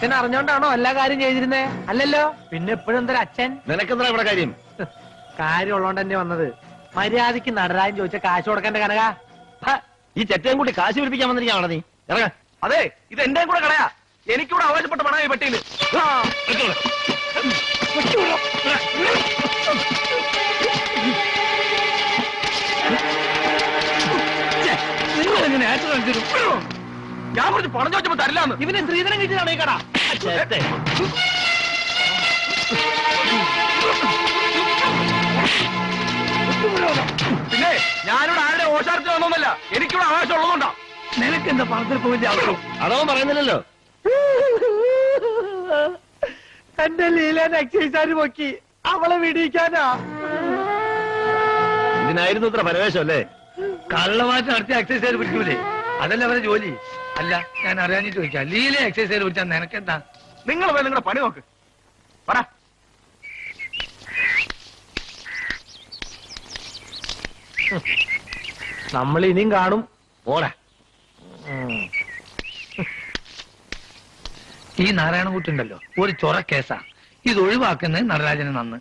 അച്ഛൻ അറിഞ്ഞോണ്ടാണോ എല്ലാ കാര്യം ചെയ്തിരുന്നേ? അല്ലല്ലോ, പിന്നെ എപ്പോഴും എന്തൊരു അച്ഛൻ. നിനക്കെന്താ ഇവിടെ കാര്യം? കാര്യം ഉള്ളോണ്ട് തന്നെ വന്നത്. മര്യാദക്ക് നടരാജൻ ചോദിച്ച കാശ് കൊടുക്കണ്ട കനക. ഈ ചെറ്റയും കൂടി കാശ് പിടിപ്പിക്കാൻ വന്നിരിക്കാണോ നീ? ഇറങ്ങ. അതെ, ഇത് എന്റെയും കൂടെ കളയാ. എനിക്കൂടെ അവകാശപ്പെട്ട പണം ഈ പെട്ടിയില്. നിങ്ങളെങ്ങനെ ആക്സിഡന്റ്? ഞാൻ കുറച്ച് പണം ചോദിച്ചപ്പോ തരില്ലാന്ന്. ഇവനെ സ്ത്രീധനം കിട്ടിയതാണോ ഈ കട? പിന്നെ ഞാനിവിടെ ആരുടെ ഓശാരത്തിൽ വന്നൊന്നല്ല, എനിക്കിവിടെ ആവശ്യം ഉള്ളതുകൊണ്ടാ. നിനക്ക് എന്താ പണത്തിൽ പോയിന്റെ ആവശ്യം? അതവൻ പറയുന്നില്ലല്ലോ. എന്റെ ലീലാൻ എക്സൈസാര് പൊക്കി അവളെ വിടിയിക്കാനാ. ഇതിനായിരുന്നു ഇത്ര പരവേശം അല്ലേ? കള്ളമാറ്റം നടത്തിയ എക്സൈസാര് പിടിക്കൂലേ? അതല്ല അവരെ ജോലി. അല്ല, ഞാൻ അറിയാഞ്ഞിട്ട് ചോദിക്കാം, ലീല എക്സൈസാര് പിടിച്ചാൽ നിനക്കെന്താ? നിങ്ങൾ പോയി നിങ്ങളുടെ പണി നോക്ക്. പറ. നമ്മൾ ഇനിയും കാണും. പോരാ. ഈ നാരായണൻകുട്ടി ഉണ്ടല്ലോ, ഒരു ചൊറ കേസാ. ഇത് ഒഴിവാക്കുന്നത് നടരാജന് നന്ന്.